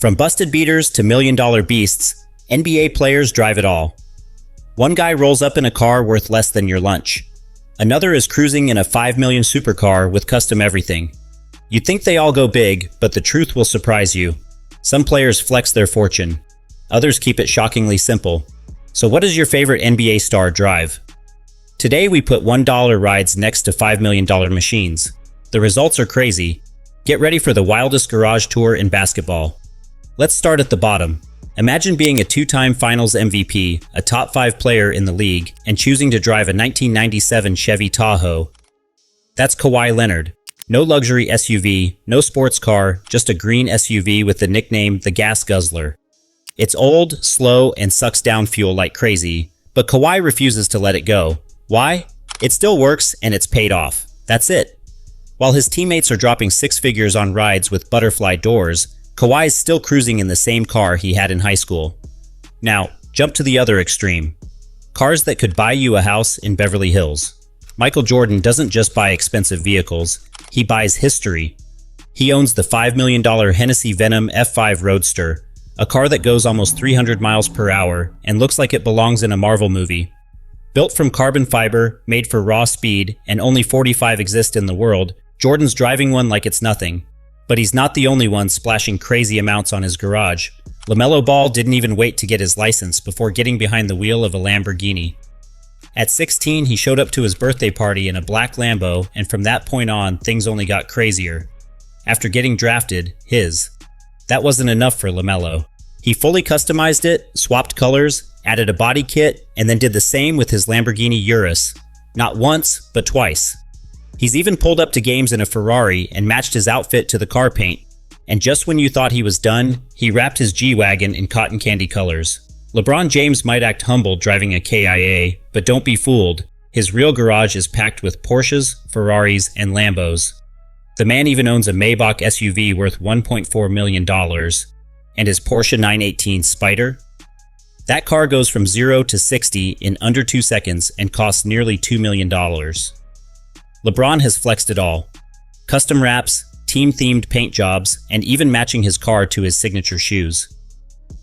From busted beaters to million-dollar beasts, NBA players drive it all. One guy rolls up in a car worth less than your lunch. Another is cruising in a $5 million supercar with custom everything. You'd think they all go big, but the truth will surprise you. Some players flex their fortune. Others keep it shockingly simple. So what does your favorite NBA star drive? Today we put $1 rides next to $5 million machines. The results are crazy. Get ready for the wildest garage tour in basketball. Let's start at the bottom. Imagine being a two-time Finals MVP, a top 5 player in the league, and choosing to drive a 1997 Chevy Tahoe. That's Kawhi Leonard. No luxury SUV, no sports car, just a green SUV with the nickname the Gas Guzzler. It's old, slow, and sucks down fuel like crazy, but Kawhi refuses to let it go. Why? It still works and it's paid off. That's it. While his teammates are dropping 6 figures on rides with butterfly doors, Kawhi's still cruising in the same car he had in high school. Now, jump to the other extreme. Cars that could buy you a house in Beverly Hills. Michael Jordan doesn't just buy expensive vehicles, he buys history. He owns the $5 million Hennessy Venom F5 Roadster, a car that goes almost 300 miles per hour and looks like it belongs in a Marvel movie. Built from carbon fiber, made for raw speed, and only 45 exist in the world, Jordan's driving one like it's nothing. But he's not the only one splashing crazy amounts on his garage. LaMelo Ball didn't even wait to get his license before getting behind the wheel of a Lamborghini. At 16, he showed up to his birthday party in a black Lambo, and from that point on, things only got crazier. After getting drafted, that wasn't enough for LaMelo. He fully customized it, swapped colors, added a body kit, and then did the same with his Lamborghini Urus. Not once, but twice. He's even pulled up to games in a Ferrari and matched his outfit to the car paint. And just when you thought he was done, he wrapped his G-Wagon in cotton candy colors. LeBron James might act humble driving a KIA, but don't be fooled. His real garage is packed with Porsches, Ferraris, and Lambos. The man even owns a Maybach SUV worth $1.4 million. And his Porsche 918 Spyder? That car goes from 0 to 60 in under 2 seconds and costs nearly $2 million. LeBron has flexed it all. Custom wraps, team-themed paint jobs, and even matching his car to his signature shoes.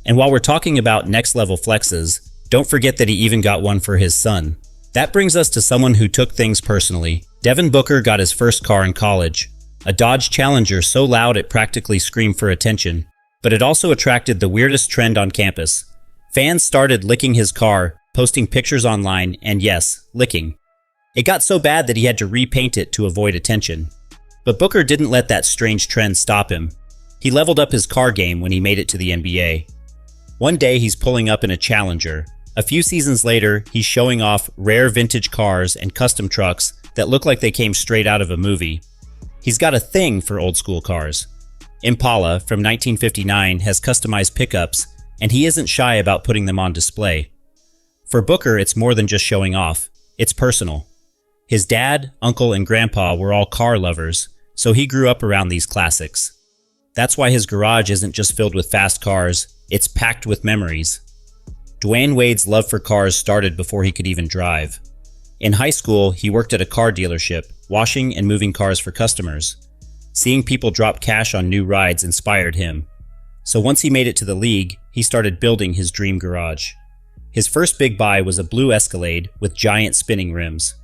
And while we're talking about next-level flexes, don't forget that he even got one for his son. That brings us to someone who took things personally. Devin Booker got his first car in college. A Dodge Challenger so loud it practically screamed for attention. But it also attracted the weirdest trend on campus. Fans started licking his car, posting pictures online, and yes, licking. It got so bad that he had to repaint it to avoid attention. But Booker didn't let that strange trend stop him. He leveled up his car game when he made it to the NBA. One day he's pulling up in a Challenger. A few seasons later, he's showing off rare vintage cars and custom trucks that look like they came straight out of a movie. He's got a thing for old school cars. Impala from 1959 has customized pickups, and he isn't shy about putting them on display. For Booker, it's more than just showing off. It's personal. His dad, uncle, and grandpa were all car lovers, so he grew up around these classics. That's why his garage isn't just filled with fast cars, it's packed with memories. Dwyane Wade's love for cars started before he could even drive. In high school, he worked at a car dealership, washing and moving cars for customers. Seeing people drop cash on new rides inspired him. So once he made it to the league, he started building his dream garage. His first big buy was a blue Escalade with giant spinning rims.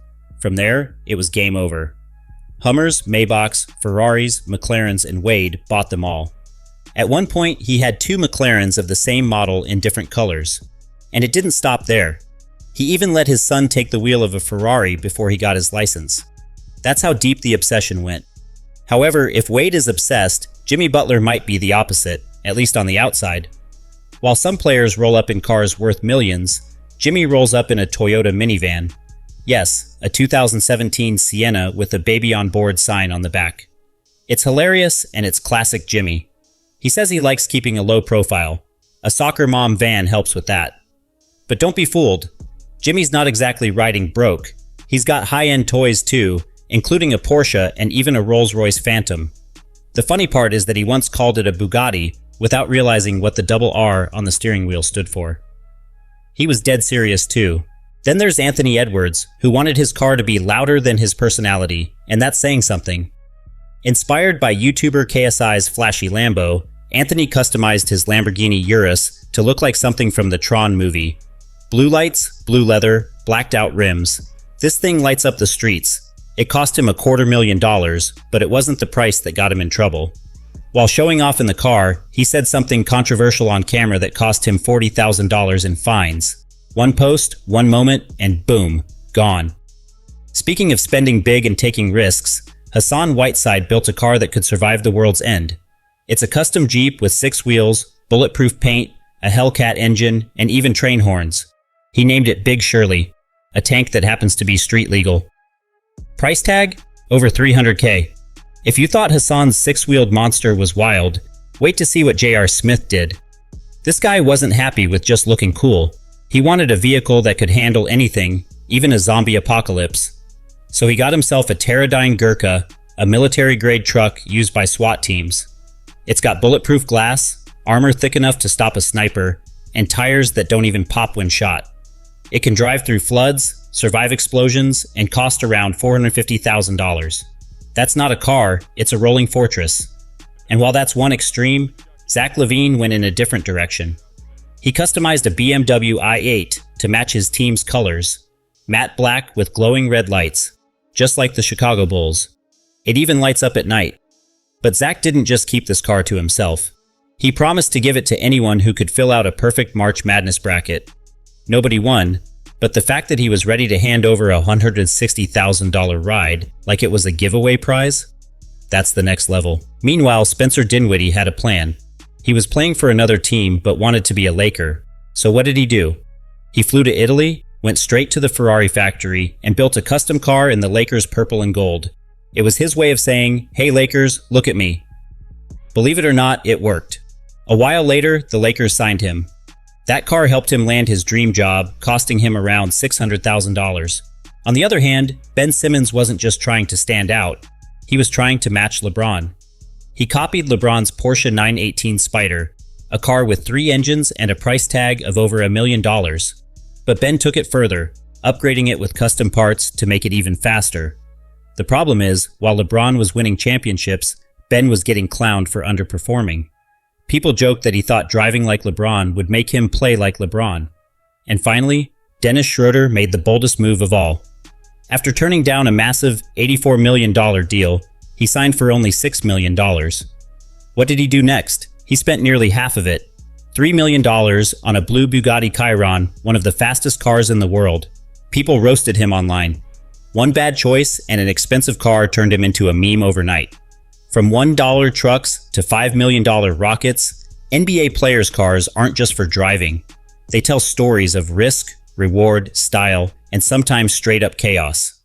From there, it was game over. Hummers, Maybachs, Ferraris, McLarens, and Wade bought them all. At one point, he had 2 McLarens of the same model in different colors. And it didn't stop there. He even let his son take the wheel of a Ferrari before he got his license. That's how deep the obsession went. However, if Wade is obsessed, Jimmy Butler might be the opposite, at least on the outside. While some players roll up in cars worth millions, Jimmy rolls up in a Toyota minivan. Yes, a 2017 Sienna with a baby on board sign on the back. It's hilarious and it's classic Jimmy. He says he likes keeping a low profile. A soccer mom van helps with that. But don't be fooled. Jimmy's not exactly riding broke. He's got high-end toys too, including a Porsche and even a Rolls-Royce Phantom. The funny part is that he once called it a Bugatti without realizing what the double R on the steering wheel stood for. He was dead serious too. Then there's Anthony Edwards, who wanted his car to be louder than his personality, and that's saying something. Inspired by YouTuber KSI's flashy Lambo, Anthony customized his Lamborghini Urus to look like something from the Tron movie. Blue lights, blue leather, blacked out rims. This thing lights up the streets. It cost him $250,000, but it wasn't the price that got him in trouble. While showing off in the car, he said something controversial on camera that cost him $40,000 in fines. One post, one moment, and boom, gone. Speaking of spending big and taking risks, Hassan Whiteside built a car that could survive the world's end. It's a custom Jeep with 6 wheels, bulletproof paint, a Hellcat engine, and even train horns. He named it Big Shirley, a tank that happens to be street legal. Price tag? Over $300K. If you thought Hassan's 6-wheeled monster was wild, wait to see what J.R. Smith did. This guy wasn't happy with just looking cool. He wanted a vehicle that could handle anything, even a zombie apocalypse. So he got himself a Teradyne Gurkha, a military-grade truck used by SWAT teams. It's got bulletproof glass, armor thick enough to stop a sniper, and tires that don't even pop when shot. It can drive through floods, survive explosions, and cost around $450,000. That's not a car, it's a rolling fortress. And while that's one extreme, Zach LaVine went in a different direction. He customized a BMW i8 to match his team's colors, matte black with glowing red lights, just like the Chicago Bulls. It even lights up at night. But Zach didn't just keep this car to himself. He promised to give it to anyone who could fill out a perfect March Madness bracket. Nobody won, but the fact that he was ready to hand over a $160,000 ride like it was a giveaway prize? That's the next level. Meanwhile, Spencer Dinwiddie had a plan. He was playing for another team but wanted to be a Laker. So what did he do? He flew to Italy, went straight to the Ferrari factory, and built a custom car in the Lakers' purple and gold. It was his way of saying, "Hey Lakers, look at me." Believe it or not, it worked. A while later, the Lakers signed him. That car helped him land his dream job, costing him around $600,000. On the other hand, Ben Simmons wasn't just trying to stand out. He was trying to match LeBron. He copied LeBron's Porsche 918 Spyder, a car with 3 engines and a price tag of over $1 million. But Ben took it further, upgrading it with custom parts to make it even faster. The problem is, while LeBron was winning championships, Ben was getting clowned for underperforming. People joked that he thought driving like LeBron would make him play like LeBron. And finally, Dennis Schröder made the boldest move of all. After turning down a massive $84 million deal, he signed for only $6 million. What did he do next? He spent nearly half of it, $3 million, on a blue Bugatti Chiron, one of the fastest cars in the world. People roasted him online. One bad choice and an expensive car turned him into a meme overnight. From $1 trucks to $5 million rockets, NBA players' cars aren't just for driving. They tell stories of risk, reward, style, and sometimes straight-up chaos.